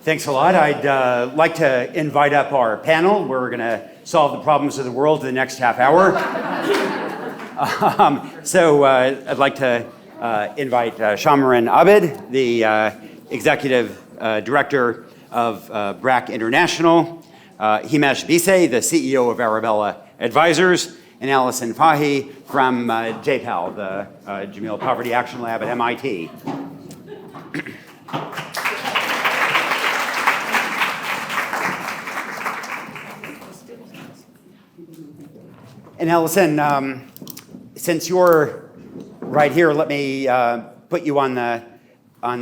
Thanks a lot. I'd like to invite up our panel. We're going to solve the problems of the world in the next half hour. I'd like to invite Shameran Abed, the Executive Director of BRAC International, Himesh Bhise, the CEO of Arabella Advisors, and Alison Fahey from JPAL, the Jameel Poverty Action Lab at MIT. And Alison, since you're right here, let me put you on the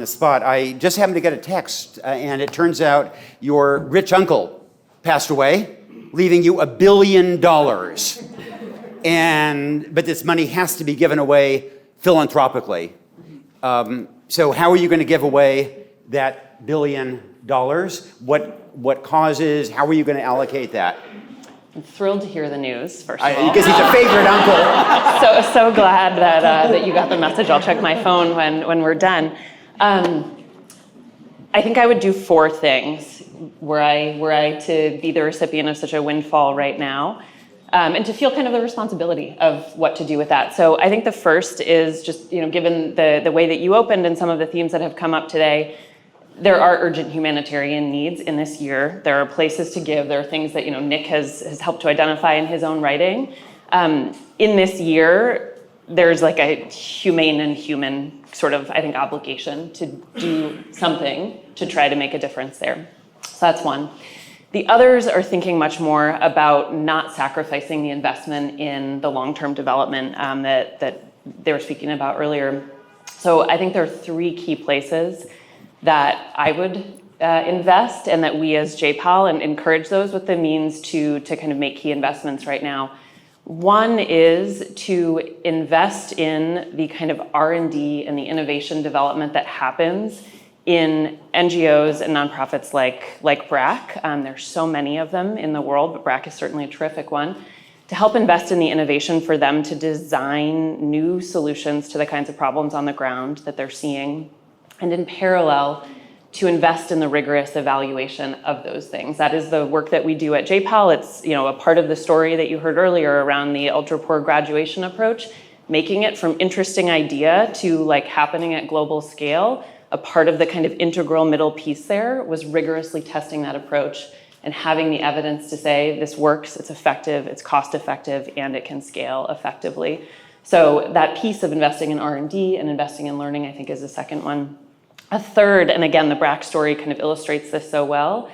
spot. I just happened to get a text, and it turns out your rich uncle passed away, leaving you $1 billion. But this money has to be given away philanthropically. So how are you going to give away that $1 billion? What causes? How are you going to allocate that? I'm thrilled to hear the news, first of all. Because he's a favorite uncle. So glad that you got the message. I'll check my phone when we're done. I think I would do 4 things were I to be the recipient of such a windfall right now, and to feel kind of the responsibility of what to do with that. So I think the first is just, given the way that you opened and some of the themes that have come up today, there are urgent humanitarian needs in this year. There are places to give. There are things that Nick has helped to identify in his own writing. In this year, there's like a humane and human sort of, I think, obligation to do something to try to make a difference there. So that's one. The others are thinking much more about not sacrificing the investment in the long-term development that they were speaking about earlier. So I think there are 3 key places that I would invest, and that we as JPAL and encourage those with the means to kind of make key investments right now. One is to invest in the kind of R&D and the innovation development that happens in NGOs and nonprofits like BRAC. There's so many of them in the world, but BRAC is certainly a terrific one. To help invest in the innovation for them to design new solutions to the kinds of problems on the ground that they're seeing, and in parallel, to invest in the rigorous evaluation of those things. That is the work that we do at JPAL. It's a part of the story that you heard earlier around the ultra-poor graduation approach, making it from interesting idea to happening at global scale. A part of the kind of integral middle piece there was rigorously testing that approach and having the evidence to say this works, it's effective, it's cost effective, and it can scale effectively. So that piece of investing in R&D and investing in learning, I think, is the second one. A third, and again, the BRAC story kind of illustrates this so well,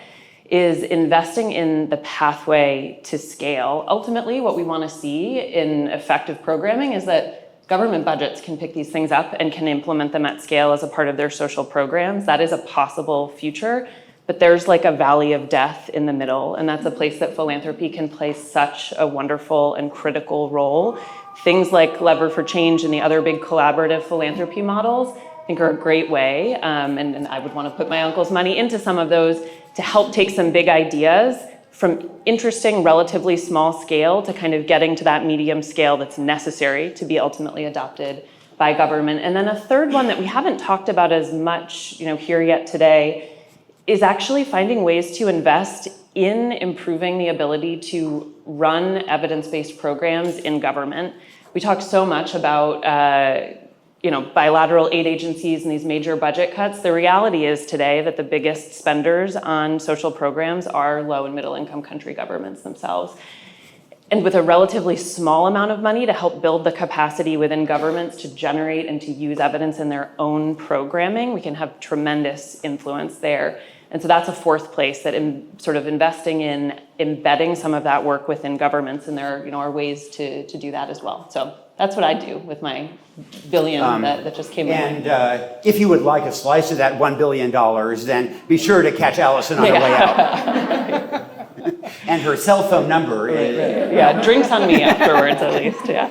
is investing in the pathway to scale. Ultimately, what we want to see in effective programming is that government budgets can pick these things up and can implement them at scale as a part of their social programs. That is a possible future, but there's a valley of death in the middle, and that's a place that philanthropy can play such a wonderful and critical role. Things like Lever for Change and the other big collaborative philanthropy models I think are a great way, and I would want to put my uncle's money into some of those to help take some big ideas from interesting, relatively small scale to kind of getting to that medium scale that's necessary to be ultimately adopted by government. And then a third one that we haven't talked about as much here yet today is actually finding ways to invest in improving the ability to run evidence-based programs in government. We talk so much about bilateral aid agencies and these major budget cuts. The reality is today that the biggest spenders on social programs are low and middle income country governments themselves. And with a relatively small amount of money to help build the capacity within governments to generate and to use evidence in their own programming, we can have tremendous influence there. And so that's a fourth place that sort of investing in embedding some of that work within governments, and there are ways to do that as well. So that's what I do with my billion that just came in. And if you would like a slice of that $1 billion, then be sure to catch Alison on the way out. And her cell phone number is... Yeah, drinks on me afterwards at least, yeah.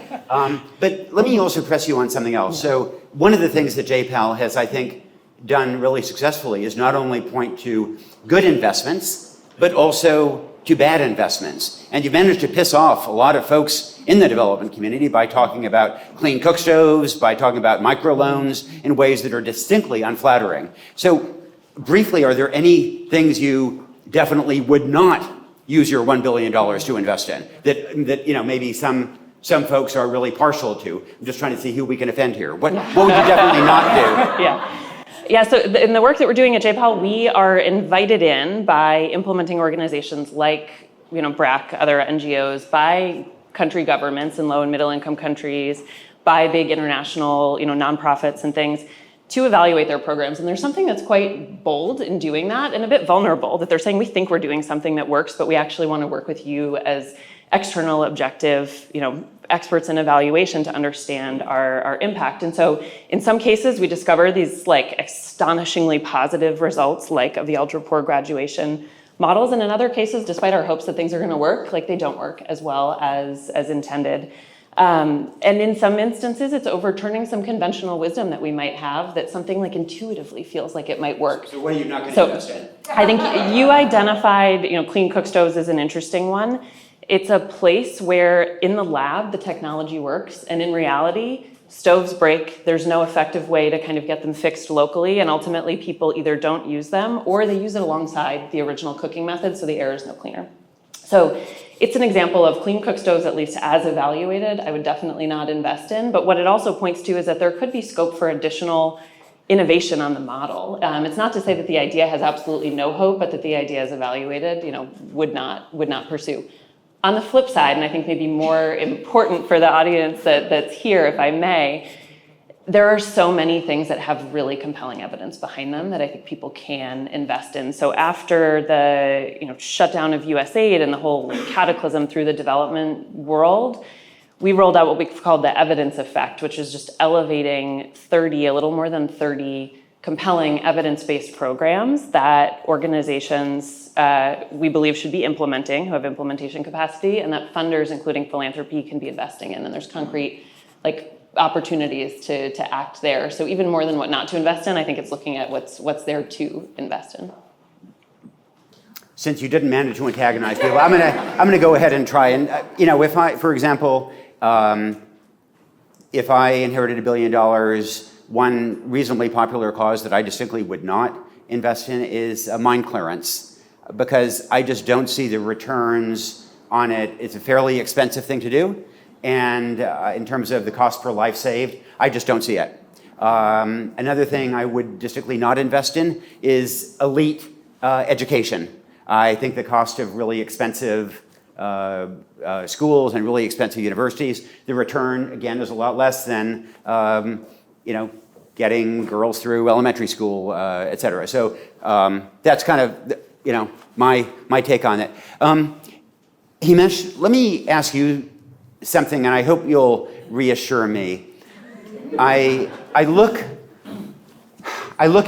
But let me also press you on something else. So one of the things that JPAL has, I think, done really successfully is not only point to good investments, but also to bad investments. And you've managed to piss off a lot of folks in the development community by talking about clean cook stoves, by talking about microloans in ways that are distinctly unflattering. So briefly, are there any things you definitely would not use your $1 billion to invest in that maybe some folks are really partial to? I'm just trying to see who we can offend here. What would you definitely not do? Yeah, so in the work that we're doing at JPAL, we are invited in by implementing organizations like BRAC, other NGOs, by country governments in low and middle income countries, by big international nonprofits and things, to evaluate their programs. And there's something that's quite bold in doing that and a bit vulnerable, that they're saying, we think we're doing something that works, but we actually want to work with you as external, objective, experts in evaluation to understand our impact. And so in some cases, we discover these astonishingly positive results, like of the ultra poor graduation models. And in other cases, despite our hopes that things are going to work, they don't work as well as intended. And in some instances, it's overturning some conventional wisdom that we might have, that something intuitively feels like it might work. So what are you not going to invest in? I think you identified, clean cook stoves as an interesting one. It's a place where in the lab, the technology works, and in reality, stoves break. There's no effective way to kind of get them fixed locally, and ultimately people either don't use them or they use it alongside the original cooking method, so the air is no cleaner. So it's an example of clean cook stoves, at least as evaluated, I would definitely not invest in. But what it also points to is that there could be scope for additional innovation on the model. It's not to say that the idea has absolutely no hope, but that the idea is evaluated, would not pursue. On the flip side, and I think maybe more important for the audience that's here, if I may, there are so many things that have really compelling evidence behind them that I think people can invest in. So after the shutdown of USAID and the whole cataclysm through the development world, we rolled out what we called the evidence effect, which is just elevating a little more than 30 compelling evidence-based programs that organizations we believe should be implementing, who have implementation capacity, and that funders, including philanthropy, can be investing in. And there's concrete opportunities to act there. So even more than what not to invest in, I think it's looking at what's there to invest in. Since you didn't manage to antagonize people, I'm gonna go ahead and try and if I, for example, if I inherited $1 billion, one reasonably popular cause that I distinctly would not invest in is mine clearance, because I just don't see the returns on it. It's a fairly expensive thing to do, and in terms of the cost per life saved, I just don't see it. Another thing I would distinctly not invest in is elite education. I think the cost of really expensive schools and really expensive universities, the return, again, is a lot less than getting girls through elementary school, et cetera. So that's kind of my take on it. Himesh, let me ask you something, and I hope you'll reassure me. I look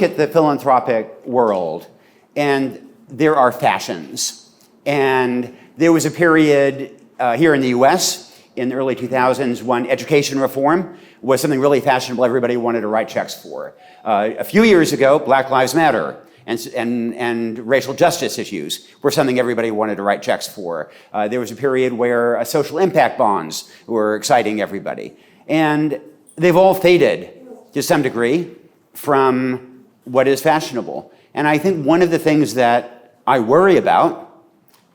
at the philanthropic world, and there are fashions. And there was a period here in the US in the early 2000s when education reform was something really fashionable everybody wanted to write checks for. A few years ago, Black Lives Matter and racial justice issues were something everybody wanted to write checks for. There was a period where social impact bonds were exciting everybody. And they've all faded to some degree from what is fashionable. And I think one of the things that I worry about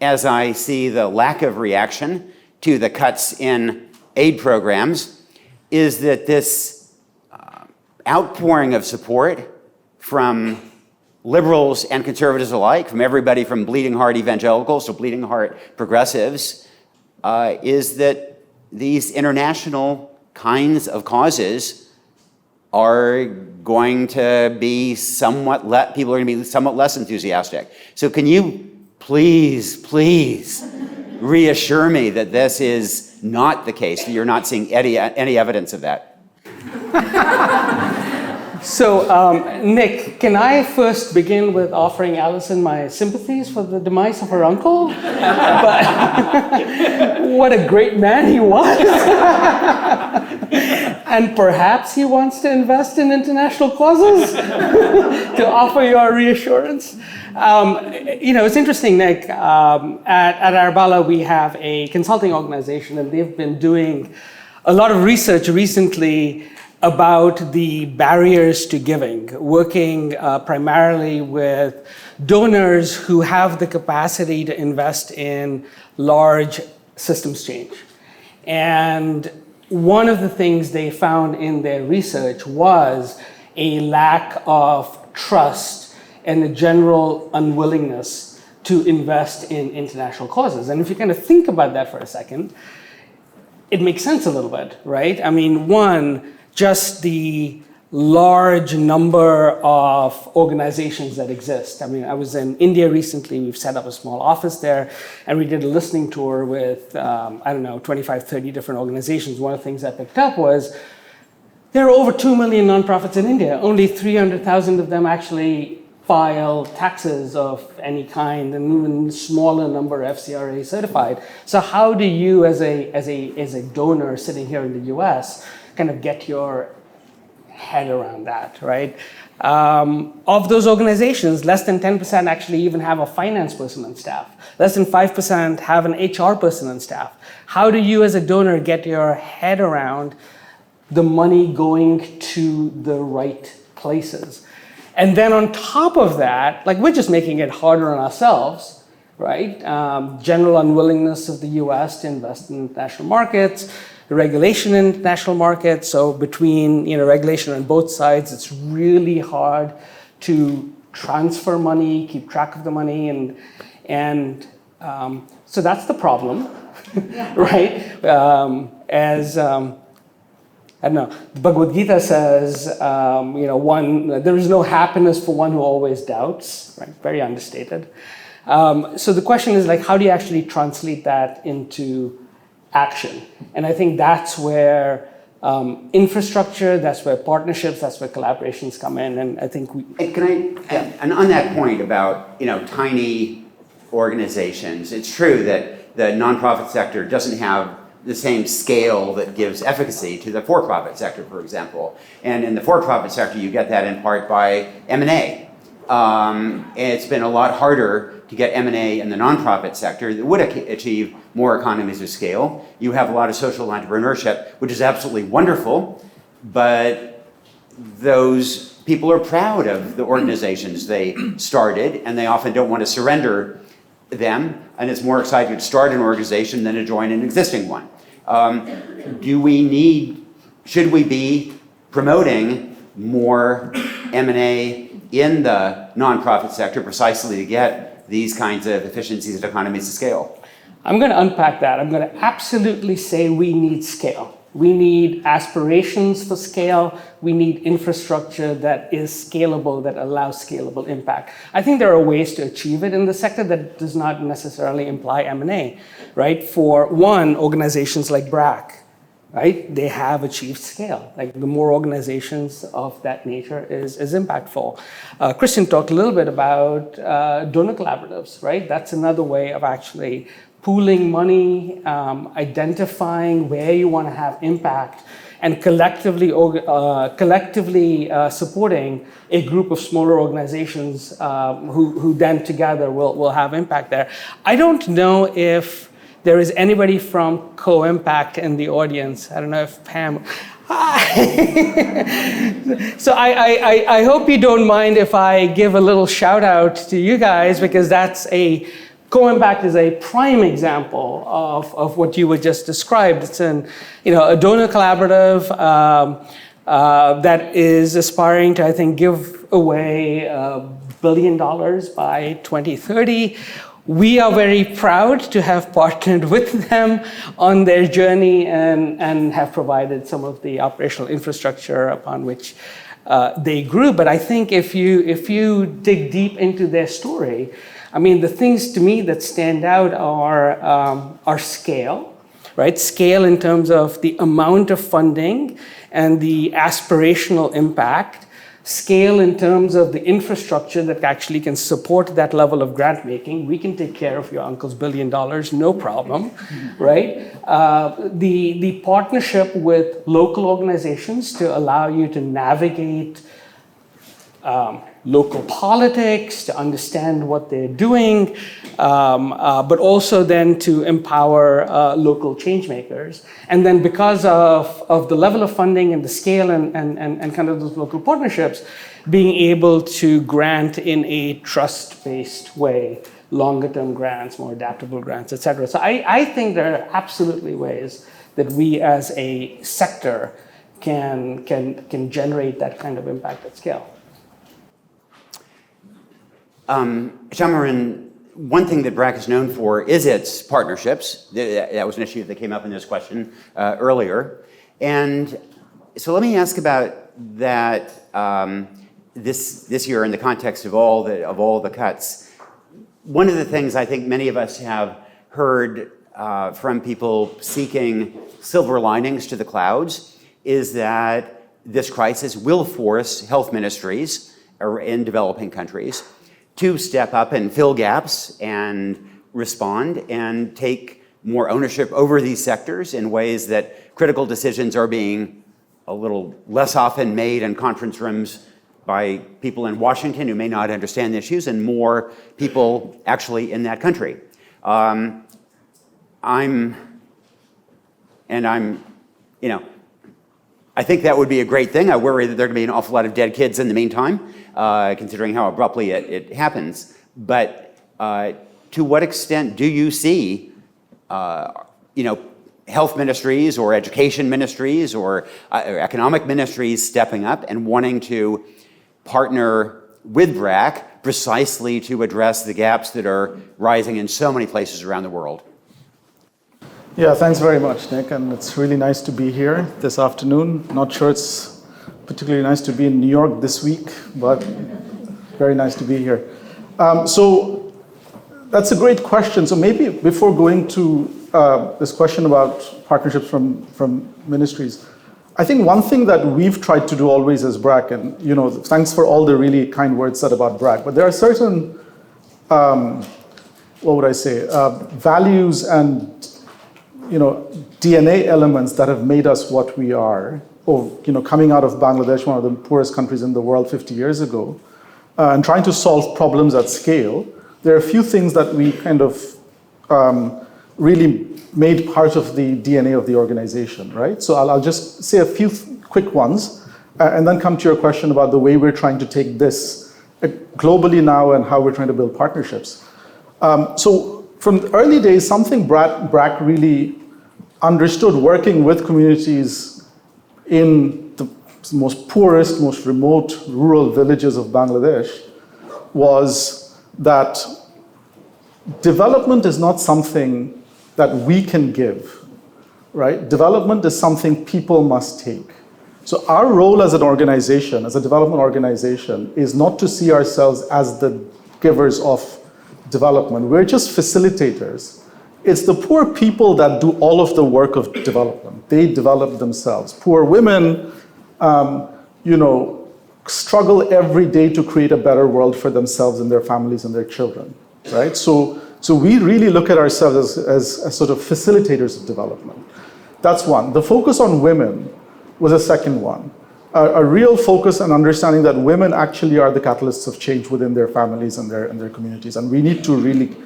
as I see the lack of reaction to the cuts in aid programs is that this outpouring of support from liberals and conservatives alike, from everybody from bleeding heart evangelicals to bleeding heart progressives, is that these international kinds of causes are going to be people are going to be somewhat less enthusiastic. So can you please reassure me that this is not the case, that you're not seeing any evidence of that? So, Nick, can I first begin with offering Alison my sympathies for the demise of her uncle? But what a great man he was. And perhaps he wants to invest in international causes to offer your reassurance. It's interesting, Nick. At Arabella, we have a consulting organization, and they've been doing a lot of research recently about the barriers to giving, working primarily with donors who have the capacity to invest in large systems change. And one of the things they found in their research was a lack of trust and a general unwillingness to invest in international causes. And if you kind of think about that for a second, it makes sense a little bit, right? I mean, one, just the large number of organizations that exist. I mean, I was in India recently. We've set up a small office there, and we did a listening tour with, 25, 30 different organizations. One of the things I picked up was there are over 2 million nonprofits in India. Only 300,000 of them actually file taxes of any kind, and even smaller number FCRA certified. So how do you, as a donor sitting here in the US, kind of get your head around that, right? Of those organizations, less than 10% actually even have a finance person on staff. Less than 5% have an HR person on staff. How do you, as a donor, get your head around the money going to the right places? And then on top of that, like, we're just making it harder on ourselves, right? General unwillingness of the US to invest in international markets, regulation in international markets. So between regulation on both sides, it's really hard to transfer money, keep track of the money, and so that's the problem, right? I don't know, the Bhagavad Gita says, there is no happiness for one who always doubts, right? Very understated. So the question is, like, how do you actually translate that into action? And I think that's where infrastructure, that's where partnerships, that's where collaborations come in. And I think and on that point about tiny organizations, it's true that the nonprofit sector doesn't have the same scale that gives efficacy to the for-profit sector, for example. And in the for-profit sector, you get that in part by M&A. It's been a lot harder to get M&A in the nonprofit sector that would achieve more economies of scale. You have a lot of social entrepreneurship, which is absolutely wonderful, but those people are proud of the organizations they started, and they often don't want to surrender them, and it's more exciting to start an organization than to join an existing one. Should we be promoting more M&A in the nonprofit sector precisely to get these kinds of efficiencies and economies of scale? I'm going to unpack that. I'm going to absolutely say we need scale. We need aspirations for scale. We need infrastructure that is scalable, that allows scalable impact. I think there are ways to achieve it in the sector that does not necessarily imply M&A, right? For one, organizations like BRAC, right? They have achieved scale. Like, the more organizations of that nature is impactful. Christian talked a little bit about donor collaboratives, right? That's another way of actually pooling money, identifying where you want to have impact, and collectively supporting a group of smaller organizations who then together will have impact there. I don't know if there is anybody from Co-Impact in the audience. I don't know if Pam. So I hope you don't mind if I give a little shout out to you guys, because Co-Impact is a prime example of what you were just described. It's a donor collaborative that is aspiring to, I think, give away $1 billion by 2030. We are very proud to have partnered with them on their journey and have provided some of the operational infrastructure upon which they grew. But I think if you dig deep into their story, I mean, the things to me that stand out are scale, right? Scale in terms of the amount of funding and the aspirational impact. Scale in terms of the infrastructure that actually can support that level of grant making. We can take care of your uncle's $1 billion, no problem, right? The partnership with local organizations to allow you to navigate local politics, to understand what they're doing, but also then to empower local change makers. And then because of the level of funding and the scale and kind of those local partnerships, being able to grant in a trust-based way, longer-term grants, more adaptable grants, et cetera. So I think there are absolutely ways that we as a sector can generate that kind of impact at scale. Shameran, one thing that BRAC is known for is its partnerships. That was an issue that came up in this question earlier. And so let me ask about that this year in the context of all the cuts. One of the things I think many of us have heard from people seeking silver linings to the clouds is that this crisis will force health ministries in developing countries to step up and fill gaps and respond and take more ownership over these sectors in ways that critical decisions are being a little less often made in conference rooms by people in Washington who may not understand the issues and more people actually in that country. I think that would be a great thing. I worry that there are going to be an awful lot of dead kids in the meantime, considering how abruptly it happens. But to what extent do you see, health ministries or education ministries or economic ministries stepping up and wanting to partner with BRAC precisely to address the gaps that are rising in so many places around the world? Yeah, thanks very much, Nick, and it's really nice to be here this afternoon. Not sure it's particularly nice to be in New York this week, but very nice to be here. So that's a great question. So maybe before going to this question about partnerships from ministries, I think one thing that we've tried to do always as BRAC, and thanks for all the really kind words said about BRAC, but there are certain, values and DNA elements that have made us what we are, coming out of Bangladesh, one of the poorest countries in the world 50 years ago, and trying to solve problems at scale. There are a few things that we kind of really made part of the DNA of the organization, right? So I'll just say a few quick ones, and then come to your question about the way we're trying to take this globally now and how we're trying to build partnerships. So from the early days, something BRAC really understood working with communities in the most poorest, most remote rural villages of Bangladesh was that development is not something that we can give, right? Development is something people must take. So our role as an organization, as a development organization, is not to see ourselves as the givers of development. We're just facilitators. It's the poor people that do all of the work of development. They develop themselves. Poor women, struggle every day to create a better world for themselves and their families and their children, right? So we really look at ourselves as sort of facilitators of development. That's one. The focus on women was a second one. A real focus and understanding that women actually are the catalysts of change within their families and their communities, and we need to really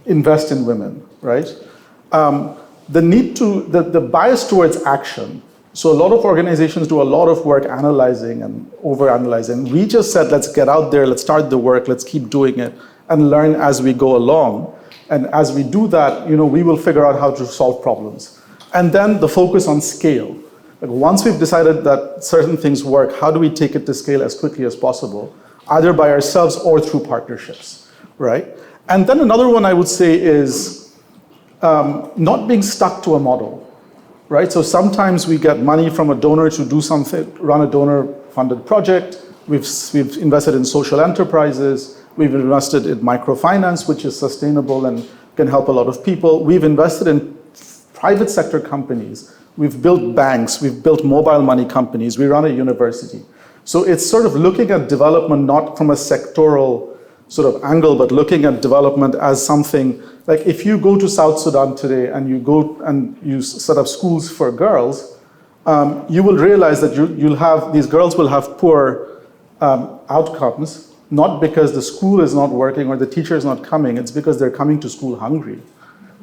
invest in women, right? The bias towards action. So a lot of organizations do a lot of work analyzing and over-analyzing. We just said, let's get out there, let's start the work, let's keep doing it, and learn as we go along. And as we do that, we will figure out how to solve problems. And then the focus on scale. Like once we've decided that certain things work, how do we take it to scale as quickly as possible, either by ourselves or through partnerships, right? And then another one I would say is not being stuck to a model, right? So sometimes we get money from a donor to do something, run a donor-funded project. We've invested in social enterprises. We've invested in microfinance, which is sustainable and can help a lot of people. We've invested in private sector companies. We've built banks. We've built mobile money companies. We run a university. So it's sort of looking at development not from a sectoral sort of angle, but looking at development as something, like if you go to South Sudan today and you go and you set up schools for girls, you will realize that these girls will have poor outcomes, not because the school is not working or the teacher is not coming, it's because they're coming to school hungry,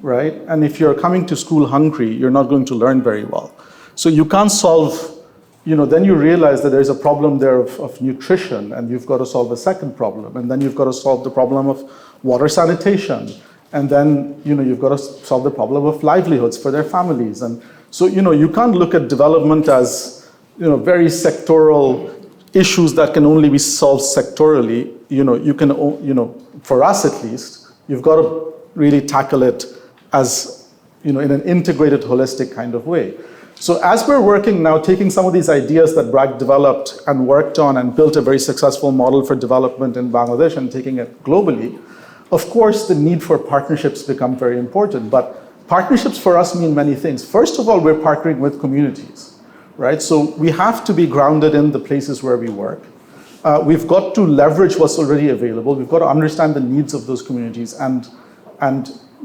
right? And if you're coming to school hungry, you're not going to learn very well. So you can't solve, then you realize that there's a problem there of nutrition, and you've got to solve a second problem, and then you've got to solve the problem of water sanitation, and then you've got to solve the problem of livelihoods for their families. And so you can't look at development as very sectoral issues that can only be solved sectorally. You can, for us at least, you've got to really tackle it as in an integrated, holistic kind of way. So as we're working now, taking some of these ideas that BRAC developed and worked on and built a very successful model for development in Bangladesh and taking it globally, of course, the need for partnerships become very important. But partnerships for us mean many things. First of all, we're partnering with communities, right? So we have to be grounded in the places where we work. We've got to leverage what's already available. We've got to understand the needs of those communities and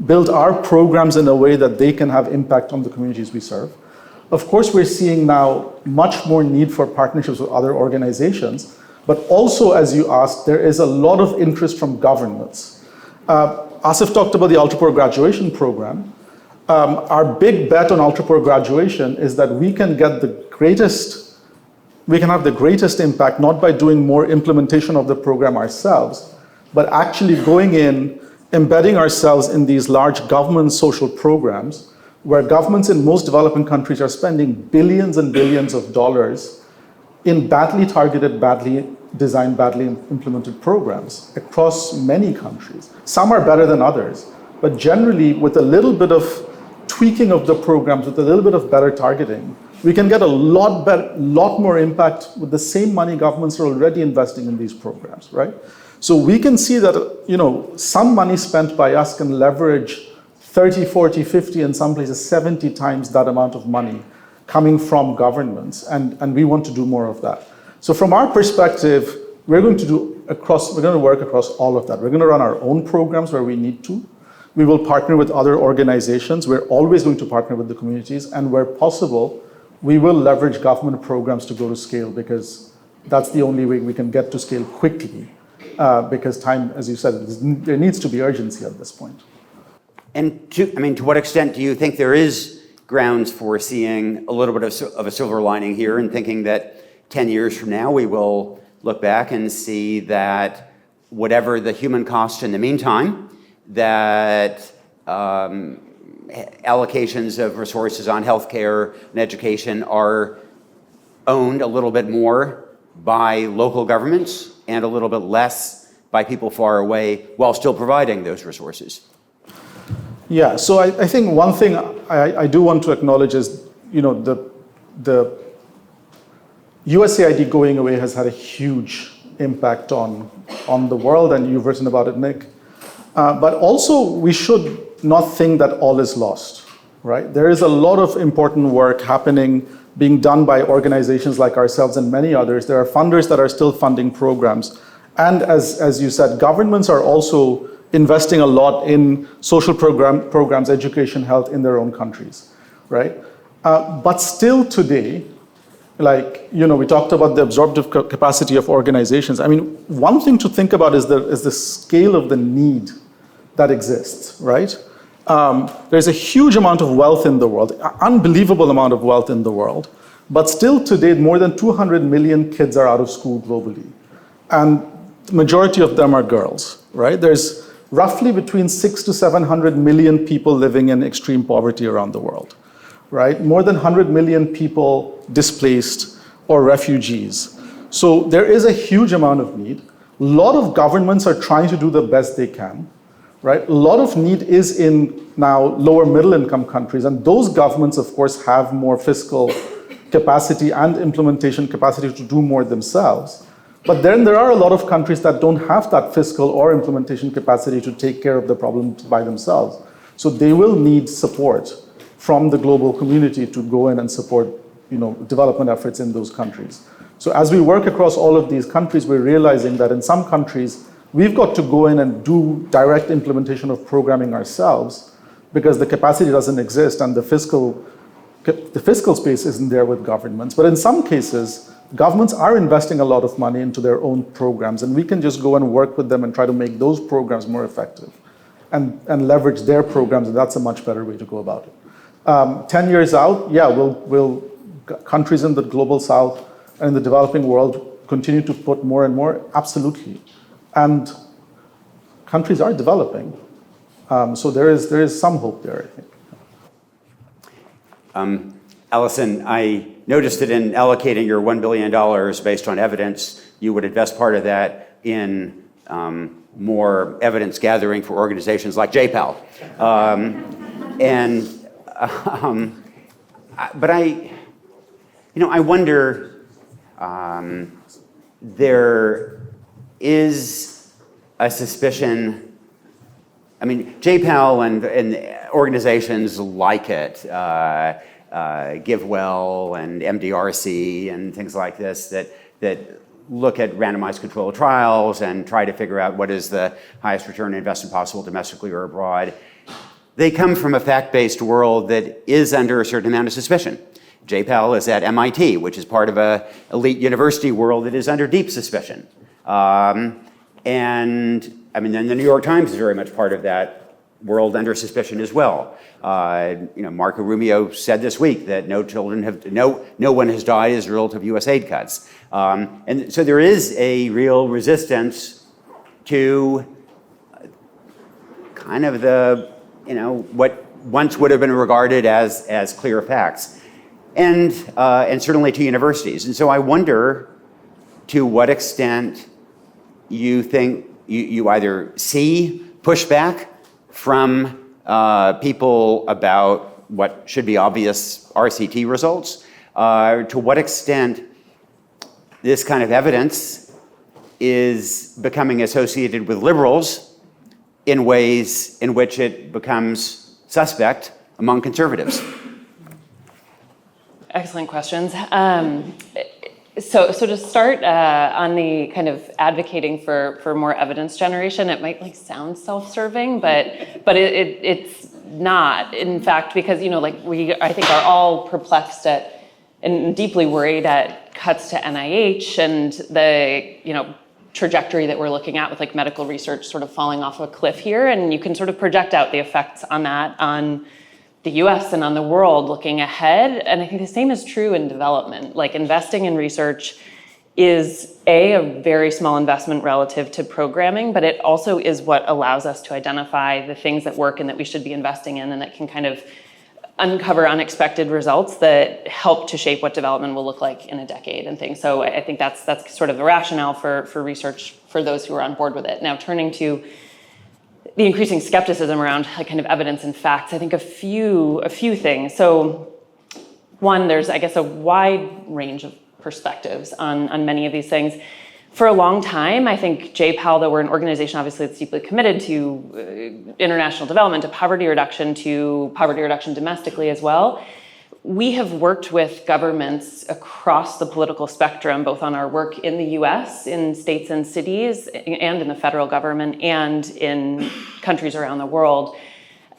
build our programs in a way that they can have impact on the communities we serve. Of course, we're seeing now much more need for partnerships with other organizations, but also, as you asked, there is a lot of interest from governments. Asif talked about the Ultra-Poor Graduation Program. Our big bet on Ultra-Poor Graduation is that we can have the greatest impact, not by doing more implementation of the program ourselves, but actually going in, embedding ourselves in these large government social programs, where governments in most developing countries are spending billions and billions of dollars in badly targeted, badly designed, badly implemented programs across many countries. Some are better than others, but generally with a little bit of tweaking of the programs, with a little bit of better targeting, we can get a lot more impact with the same money governments are already investing in these programs, right? So we can see that some money spent by us can leverage 30, 40, 50, in some places 70 times that amount of money coming from governments, and we want to do more of that. So from our perspective, we're going to work across all of that. We're going to run our own programs where we need to. We will partner with other organizations. We're always going to partner with the communities, and where possible, we will leverage government programs to go to scale, because that's the only way we can get to scale quickly, because time, as you said, there needs to be urgency at this point. And to what extent do you think there is grounds for seeing a little bit of a silver lining here, and thinking that 10 years from now we will look back and see that whatever the human cost in the meantime, that allocations of resources on healthcare and education are owned a little bit more by local governments and a little bit less by people far away, while still providing those resources? Yeah, so I think one thing I do want to acknowledge is, the USAID going away has had a huge impact on the world, and you've written about it, Nick. But also, we should not think that all is lost, right? There is a lot of important work happening, being done by organizations like ourselves and many others. There are funders that are still funding programs. And as you said, governments are also investing a lot in social programs, education, health in their own countries, right? But still today, we talked about the absorptive capacity of organizations. I mean, one thing to think about is the scale of the need that exists, right? There's a huge amount of wealth in the world, unbelievable amount of wealth in the world, but still today, more than 200 million kids are out of school globally. And the majority of them are girls, right? There's roughly between 600 to 700 million people living in extreme poverty around the world, right? More than 100 million people displaced or refugees. So there is a huge amount of need. A lot of governments are trying to do the best they can, right? A lot of need is in now lower middle income countries, and those governments, of course, have more fiscal capacity and implementation capacity to do more themselves. But then there are a lot of countries that don't have that fiscal or implementation capacity to take care of the problem by themselves. So they will need support from the global community to go in and support, development efforts in those countries. So as we work across all of these countries, we're realizing that in some countries, we've got to go in and do direct implementation of programming ourselves, because the capacity doesn't exist and the fiscal space isn't there with governments. But in some cases, governments are investing a lot of money into their own programs, and we can just go and work with them and try to make those programs more effective and leverage their programs, and that's a much better way to go about it. 10 years out, yeah, will countries in the global south and in the developing world continue to put more and more? Absolutely. And countries are developing. So there is some hope there, I think. Alison, I noticed that in allocating your $1 billion based on evidence, you would invest part of that in more evidence gathering for organizations like JPAL. But I wonder, there is a suspicion. I mean, JPAL and organizations like it, GiveWell and MDRC and things like this that look at randomized controlled trials and try to figure out what is the highest return on investment possible domestically or abroad. They come from a fact-based world that is under a certain amount of suspicion. JPAL is at MIT, which is part of an elite university world that is under deep suspicion. And I mean, then the New York Times is very much part of that world under suspicion as well. Marco Rubio said this week that no one has died as a result of U.S. aid cuts. And so there is a real resistance to kind of the, what once would have been regarded as clear facts, and certainly to universities. And so I wonder to what extent you think you either see pushback from people about what should be obvious RCT results, to what extent this kind of evidence is becoming associated with liberals in ways in which it becomes suspect among conservatives. Excellent questions. So to start on the kind of advocating for more evidence generation, it might sound self-serving, but it's not. In fact, because we I think are all perplexed at and deeply worried at cuts to NIH and the trajectory that we're looking at with medical research sort of falling off a cliff here, and you can sort of project out the effects on that on the US and on the world looking ahead. And I think the same is true in development. Investing in research is a very small investment relative to programming, but it also is what allows us to identify the things that work and that we should be investing in, and that can kind of uncover unexpected results that help to shape what development will look like in a decade and things. So I think that's sort of the rationale for research for those who are on board with it. Now, turning to the increasing skepticism around kind of evidence and facts, I think a few things. So one, there's, I guess, a wide range of perspectives on many of these things. For a long time, I think JPAL, though we're an organization obviously that's deeply committed to international development, to poverty reduction domestically as well, we have worked with governments across the political spectrum, both on our work in the US, in states and cities, and in the federal government, and in countries around the world.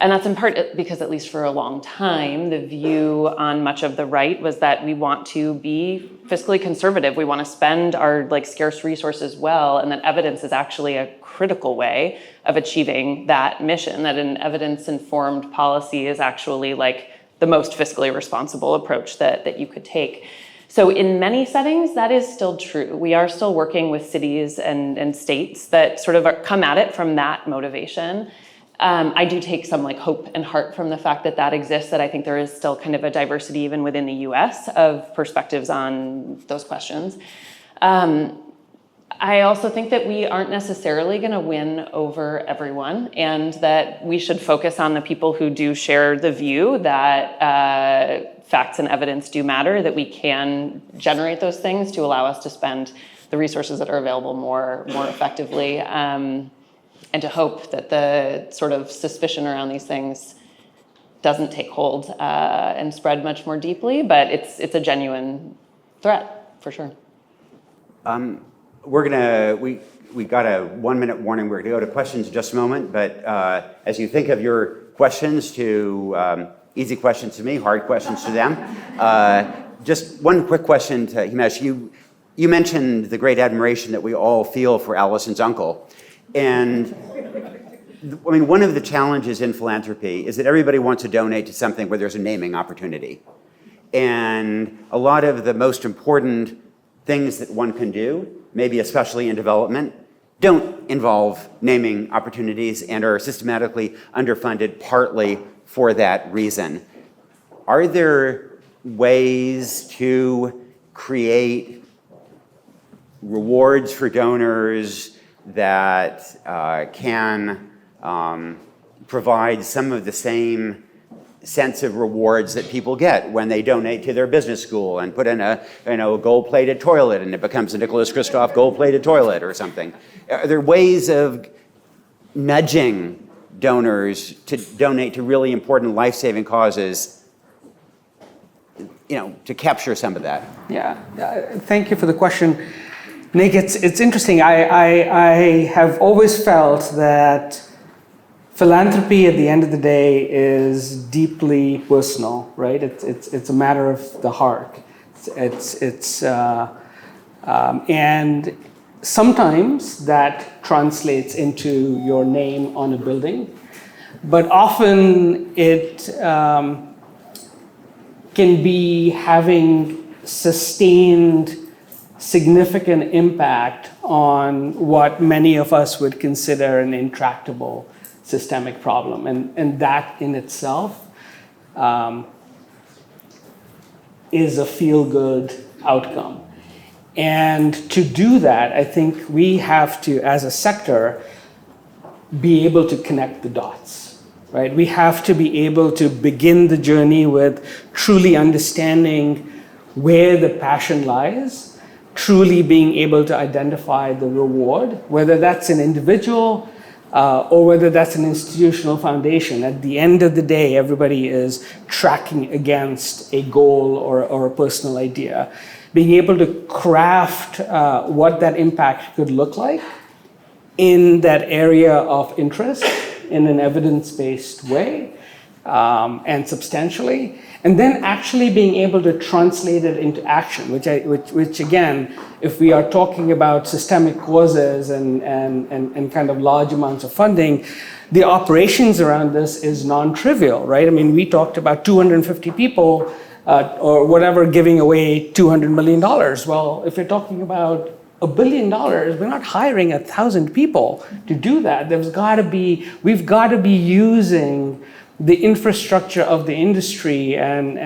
And that's in part because, at least for a long time, the view on much of the right was that we want to be fiscally conservative. We want to spend our scarce resources well, and that evidence is actually a critical way of achieving that mission, that an evidence-informed policy is actually the most fiscally responsible approach that you could take. So in many settings, that is still true. We are still working with cities and states that sort of come at it from that motivation. I do take some hope and heart from the fact that exists, that I think there is still kind of a diversity even within the US of perspectives on those questions. I also think that we aren't necessarily going to win over everyone, and that we should focus on the people who do share the view that facts and evidence do matter, that we can generate those things to allow us to spend the resources that are available more effectively. And to hope that the sort of suspicion around these things doesn't take hold and spread much more deeply, but it's a genuine threat, for sure. We got a 1-minute warning. We're gonna go to questions in just a moment, but as you think of your questions, to easy questions to me, hard questions to them, just one quick question to Himesh. you mentioned the great admiration that we all feel for Alison's uncle. And I mean, one of the challenges in philanthropy is that everybody wants to donate to something where there's a naming opportunity. And a lot of the most important things that one can do, maybe especially in development, don't involve naming opportunities and are systematically underfunded partly for that reason. Are there ways to create rewards for donors that can provide some of the same sense of rewards that people get when they donate to their business school and put in a gold-plated toilet and it becomes a Nicholas Kristof gold-plated toilet or something? Are there ways of nudging donors to donate to really important life-saving causes, to capture some of that? Yeah, thank you for the question. Nick, it's interesting. I have always felt that philanthropy at the end of the day is deeply personal, right? It's a matter of the heart. And sometimes that translates into your name on a building, but often it can be having sustained significant impact on what many of us would consider an intractable systemic problem. And that in itself is a feel-good outcome. And to do that, I think we have to, as a sector, be able to connect the dots, right? We have to be able to begin the journey with truly understanding where the passion lies, truly being able to identify the reward, whether that's an individual or whether that's an institutional foundation. At the end of the day, everybody is tracking against a goal or a personal idea. Being able to craft what that impact could look like in that area of interest in an evidence-based way and substantially, and then actually being able to translate it into action, which again, if we are talking about systemic causes and kind of large amounts of funding, the operations around this is non-trivial, right? I mean, we talked about 250 people or whatever giving away $200 million. Well, if you're talking about $1 billion, we're not hiring 1,000 people to do that. We've got to be using the infrastructure of the industry and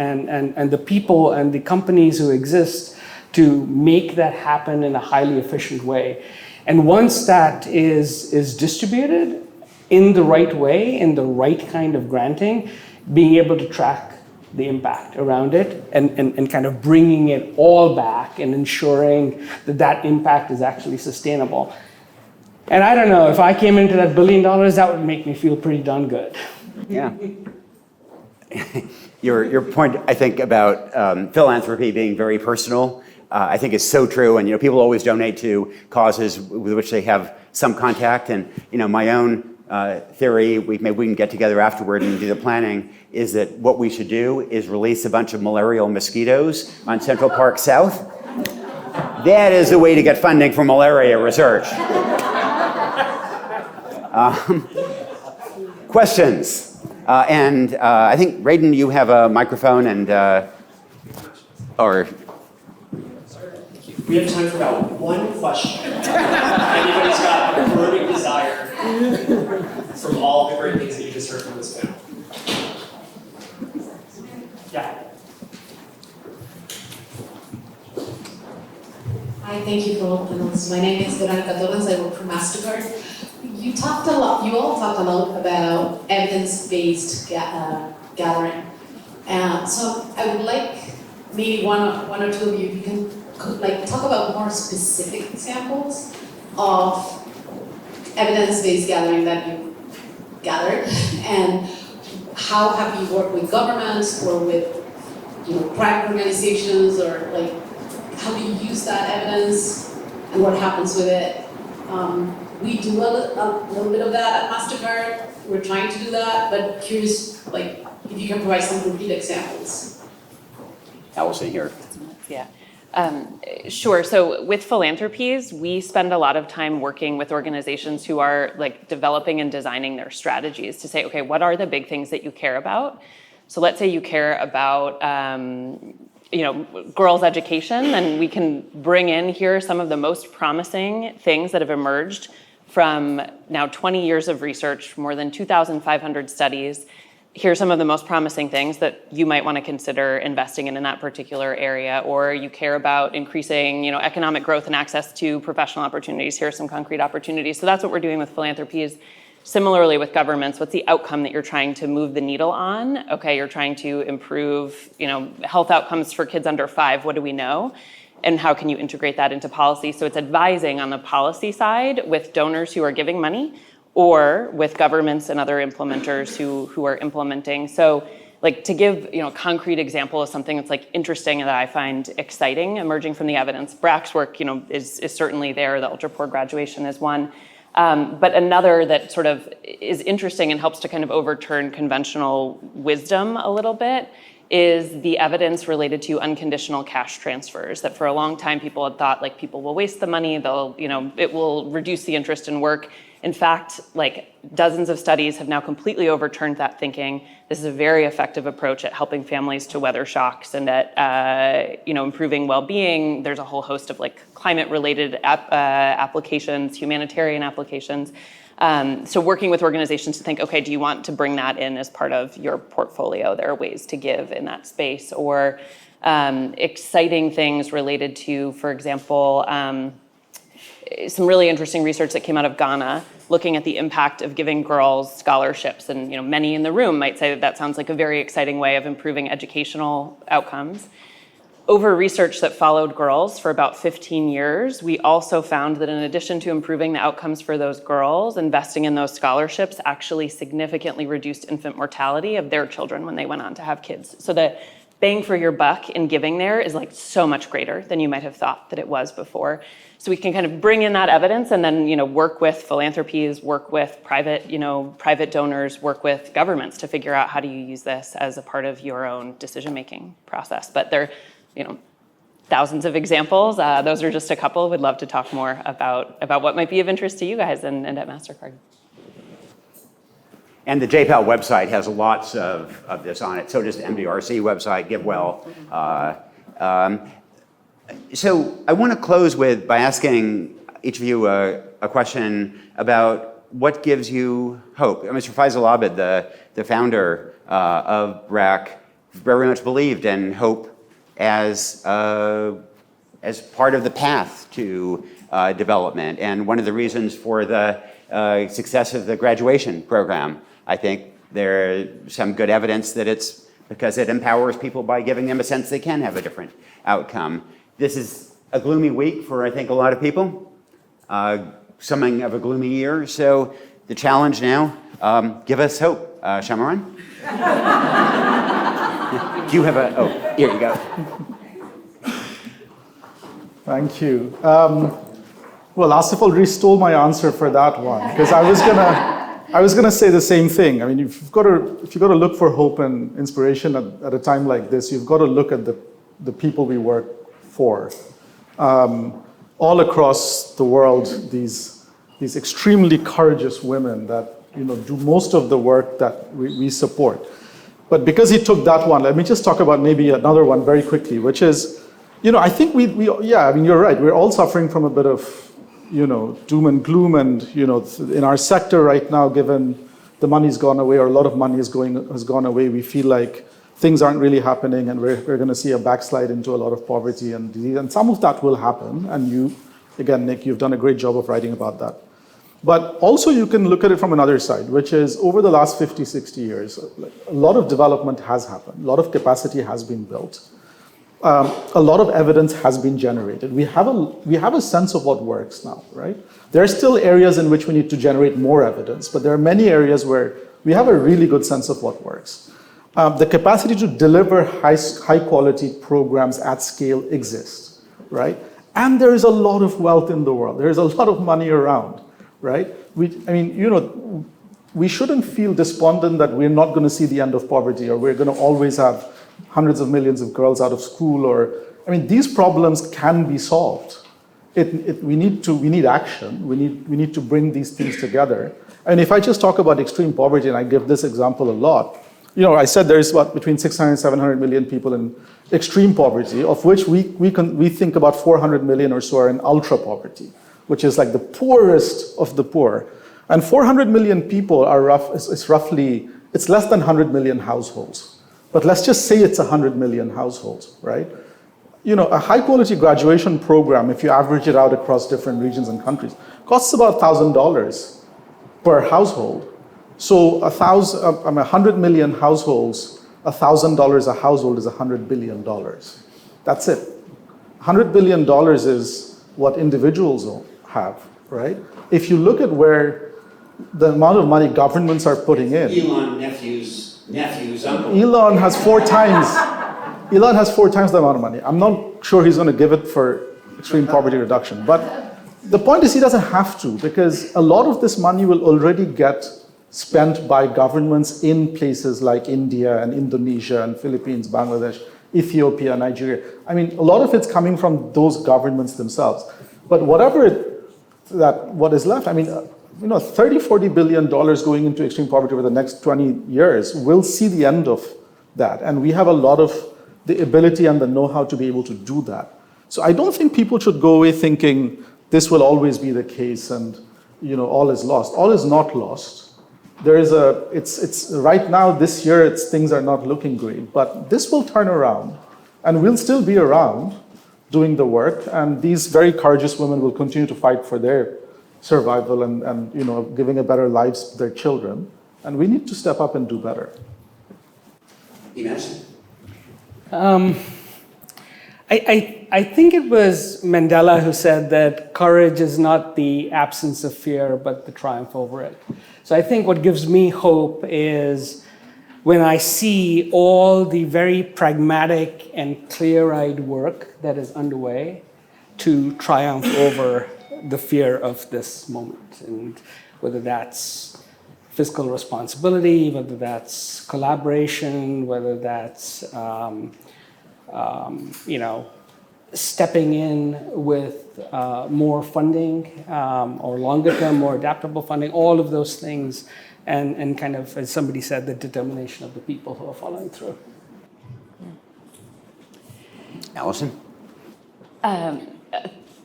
the people and the companies who exist to make that happen in a highly efficient way. And once that is distributed in the right way, in the right kind of granting, being able to track the impact around it and kind of bringing it all back and ensuring that impact is actually sustainable. And I don't know, if I came into that $1 billion, that would make me feel pretty darn good. Yeah. Your point, I think, about philanthropy being very personal, I think is so true. And people always donate to causes with which they have some contact. And my own theory, maybe we can get together afterward and do the planning, is that what we should do is release a bunch of malarial mosquitoes on Central Park South. That is the way to get funding for malaria research. Questions? And I think, Raiden, you have a microphone and, or... We have time for about one question. Anybody's got a burning desire from all the great things that you just heard from this panel. Yeah. Hi, thank you for opening this. My name is Veronica Torres. I work for MasterCard. You all talked a lot about evidence-based gathering. So I would like maybe one or two of you can talk about more specific examples of evidence-based gathering that you gathered, and how have you worked with governments or with BRAC organizations, or how do you use that evidence and what happens with it? We do a little bit of that at MasterCard. We're trying to do that, but curious, if you can provide some concrete examples. Alison here. Yeah. Sure. So with philanthropies, we spend a lot of time working with organizations who are like developing and designing their strategies to say, okay, what are the big things that you care about? So let's say you care about girls' education, then we can bring in here some of the most promising things that have emerged from now 20 years of research, more than 2,500 studies. Here's some of the most promising things that you might want to consider investing in that particular area, or you care about increasing, economic growth and access to professional opportunities. Here are some concrete opportunities. So that's what we're doing with philanthropies. Similarly with governments, what's the outcome that you're trying to move the needle on? Okay, you're trying to improve, health outcomes for kids under 5. What do we know? And how can you integrate that into policy? So it's advising on the policy side with donors who are giving money, or with governments and other implementers who are implementing. So like to give a concrete example of something that's like interesting and that I find exciting emerging from the evidence, BRAC's work is certainly there. The ultra poor graduation is one. But another that sort of is interesting and helps to kind of overturn conventional wisdom a little bit is the evidence related to unconditional cash transfers, that for a long time people had thought like people will waste the money, it will reduce the interest in work. In fact, like dozens of studies have now completely overturned that thinking. This is a very effective approach at helping families to weather shocks and at improving well-being. There's a whole host of like climate-related applications, humanitarian applications. So working with organizations to think, okay, do you want to bring that in as part of your portfolio? There are ways to give in that space, or exciting things related to, for example, some really interesting research that came out of Ghana looking at the impact of giving girls scholarships. And many in the room might say that sounds like a very exciting way of improving educational outcomes. Over research that followed girls for about 15 years, we also found that in addition to improving the outcomes for those girls, investing in those scholarships actually significantly reduced infant mortality of their children when they went on to have kids. So the bang for your buck in giving there is like so much greater than you might have thought that it was before. So we can kind of bring in that evidence and then work with philanthropies, work with private donors, work with governments to figure out how do you use this as a part of your own decision-making process. But there thousands of examples. Those are just a couple. We'd love to talk more about what might be of interest to you guys and at MasterCard. And the JPAL website has lots of this on it. So does the MDRC website, GiveWell. So I want to close by asking each of you a question about what gives you hope. Mr. Faisal Abed, the founder of BRAC, very much believed in hope as part of the path to development, and one of the reasons for the success of the graduation program. I think there's some good evidence that it's because it empowers people by giving them a sense they can have a different outcome. This is a gloomy week for, I think, a lot of people, something of a gloomy year. So the challenge now, give us hope. Shameran? Do you have here you go. Thank you. Well, Asif already stole my answer for that one, because I was gonna say the same thing. I mean, if you've got to look for hope and inspiration at a time like this, you've got to look at the people we work for. All across the world, these extremely courageous women that do most of the work that we support. But because he took that one, let me just talk about maybe another one very quickly, which is, I think you're right. We're all suffering from a bit of, doom and gloom, and in our sector right now, given the money's gone away, or a lot of money has gone away, we feel like things aren't really happening, and we're going to see a backslide into a lot of poverty and disease, and some of that will happen. And you, again, Nick, you've done a great job of writing about that. But also you can look at it from another side, which is over the last 50, 60 years, a lot of development has happened. A lot of capacity has been built. A lot of evidence has been generated. We have a sense of what works now, right? There are still areas in which we need to generate more evidence, but there are many areas where we have a really good sense of what works. The capacity to deliver high quality programs at scale exists, right? And there is a lot of wealth in the world. There is a lot of money around, right? We shouldn't feel despondent that we're not going to see the end of poverty, or we're going to always have hundreds of millions of girls out of school, or I mean, these problems can be solved. We need action. We need to bring these things together. And if I just talk about extreme poverty, and I give this example a lot, I said there's between 600 and 700 million people in extreme poverty, of which we think about 400 million or so are in ultra poverty, which is like the poorest of the poor. And 400 million people it's less than 100 million households. But let's just say it's 100 million households, right? A high quality graduation program, if you average it out across different regions and countries, costs about $1,000 per household. So 100 million households, $1,000 a household is $100 billion. That's it. $100 billion is what individuals have, right? If you look at where the amount of money governments are putting in. Elon nephew's uncle. Elon has 4 times the amount of money. I'm not sure he's going to give it for extreme poverty reduction. But the point is he doesn't have to, because a lot of this money will already get spent by governments in places like India and Indonesia and Philippines, Bangladesh, Ethiopia, Nigeria. I mean, a lot of it's coming from those governments themselves. But what is left, I mean, $30-40 billion going into extreme poverty over the next 20 years, we'll see the end of that. And we have a lot of the ability and the know-how to be able to do that. So I don't think people should go away thinking this will always be the case and all is lost. All is not lost. It's right now, this year, things are not looking great, but this will turn around and we'll still be around doing the work, and these very courageous women will continue to fight for their survival and giving a better lives to their children, and we need to step up and do better. Himesh? I think it was Mandela who said that courage is not the absence of fear, but the triumph over it. So I think what gives me hope is when I see all the very pragmatic and clear-eyed work that is underway to triumph over the fear of this moment, and whether that's fiscal responsibility, whether that's collaboration, whether that's stepping in with more funding or longer term, more adaptable funding, all of those things, and kind of, as somebody said, the determination of the people who are following through. Alison?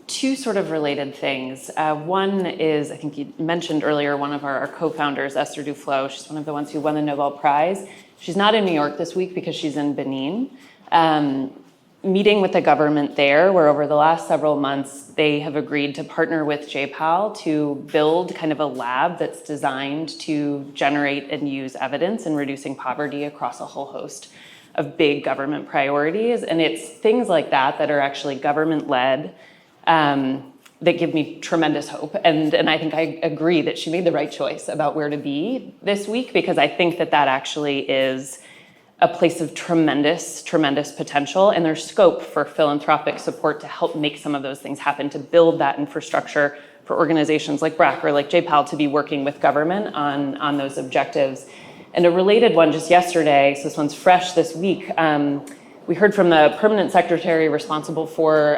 Two sort of related things. One is, I think you mentioned earlier, one of our co-founders, Esther Duflo. She's one of the ones who won the Nobel Prize. She's not in New York this week because she's in Benin. Meeting with the government there, where over the last several months, they have agreed to partner with JPAL to build kind of a lab that's designed to generate and use evidence in reducing poverty across a whole host of big government priorities. And it's things like that are actually government-led, that give me tremendous hope. And I think I agree that she made the right choice about where to be this week, because I think that actually is a place of tremendous, tremendous potential, and there's scope for philanthropic support to help make some of those things happen, to build that infrastructure for organizations like BRAC or like JPAL to be working with government on those objectives. And a related one just yesterday, so this one's fresh this week, we heard from the permanent secretary responsible for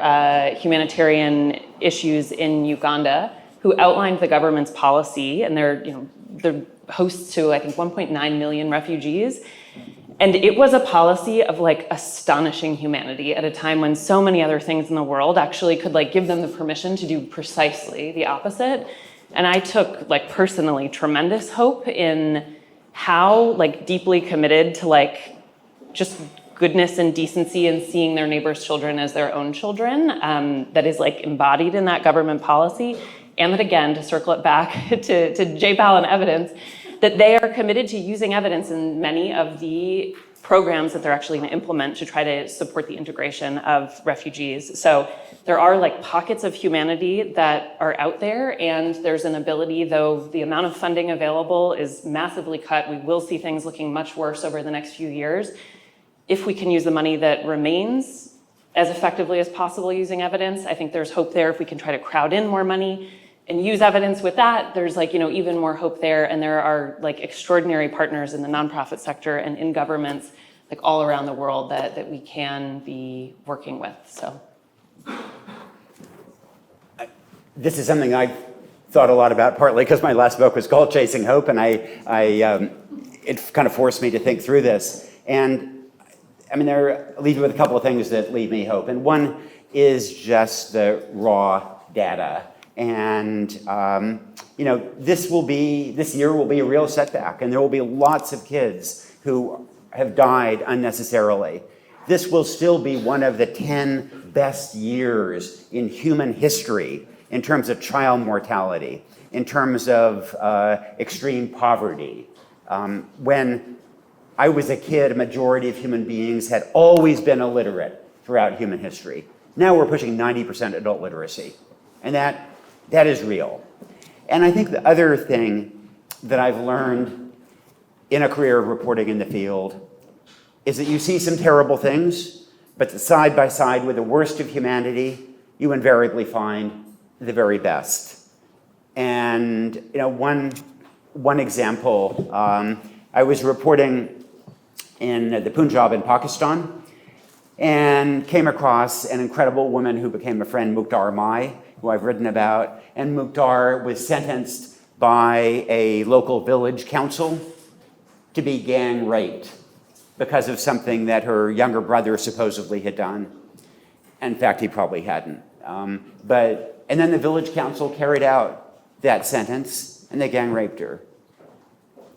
humanitarian issues in Uganda, who outlined the government's policy, and they're hosts to, I think, 1.9 million refugees. And it was a policy of astonishing humanity at a time when so many other things in the world actually could give them the permission to do precisely the opposite. And I took personally tremendous hope in how deeply committed to just goodness and decency and seeing their neighbors' children as their own children, that is embodied in that government policy. And that, again, to circle it back to JPAL and evidence, that they are committed to using evidence in many of the programs that they're actually going to implement to try to support the integration of refugees. So there are pockets of humanity that are out there, and there's an ability, though the amount of funding available is massively cut, we will see things looking much worse over the next few years. If we can use the money that remains as effectively as possible using evidence, I think there's hope there. If we can try to crowd in more money and use evidence with that, there's even more hope there. And there are extraordinary partners in the nonprofit sector and in governments like all around the world that we can be working with. So this is something I've thought a lot about, partly because my last book was called Chasing Hope, and it kind of forced me to think through this. And I mean, I'll leave you with a couple of things that leave me hope. And one is just the raw data. And this year will be a real setback, and there will be lots of kids who have died unnecessarily. This will still be one of the 10 best years in human history in terms of child mortality, in terms of extreme poverty. When I was a kid, a majority of human beings had always been illiterate throughout human history. Now we're pushing 90% adult literacy, and that is real. And I think the other thing that I've learned in a career of reporting in the field is that you see some terrible things, but side by side with the worst of humanity, you invariably find the very best. And one example, I was reporting in the Punjab in Pakistan and came across an incredible woman who became a friend, Mukhtar Mai, who I've written about. And Mukhtar was sentenced by a local village council to be gang raped because of something that her younger brother supposedly had done. In fact, he probably hadn't. And then the village council carried out that sentence, and they gang raped her.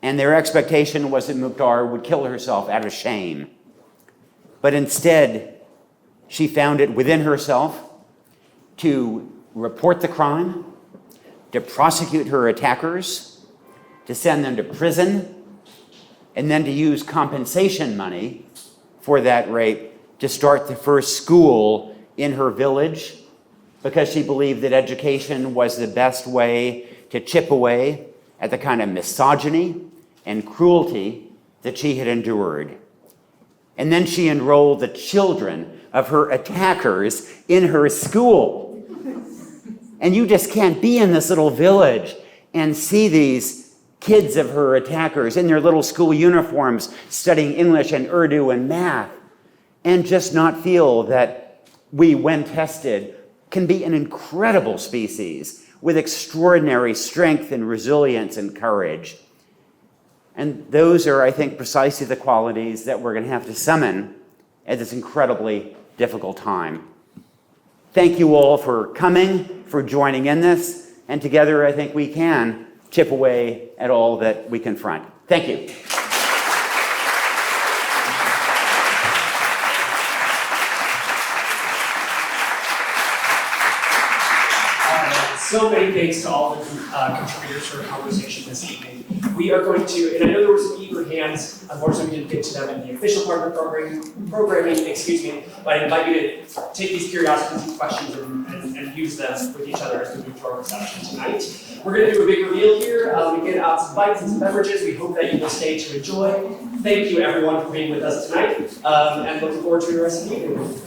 And their expectation was that Mukhtar would kill herself out of shame. But instead, she found it within herself to report the crime, to prosecute her attackers, to send them to prison, and then to use compensation money for that rape to start the first school in her village, because she believed that education was the best way to chip away at the kind of misogyny and cruelty that she had endured. And then she enrolled the children of her attackers in her school. And you just can't be in this little village and see these kids of her attackers in their little school uniforms studying English and Urdu and math and just not feel that we, when tested, can be an incredible species with extraordinary strength and resilience and courage. And those are, I think, precisely the qualities that we're going to have to summon at this incredibly difficult time. Thank you all for coming, for joining in this, and together I think we can chip away at all that we confront. Thank you. So many thanks to all the contributors for the conversation this evening. We are going to, and I know there were some eager hands, unfortunately we didn't get to them in the official part of the programming, but I invite you to take these curiosities and questions and use them with each other as we move to our reception tonight. We're going to do a big reveal here. We get out some bites and some beverages. We hope that you will stay to enjoy. Thank you everyone for being with us tonight, and looking forward to the rest of the evening.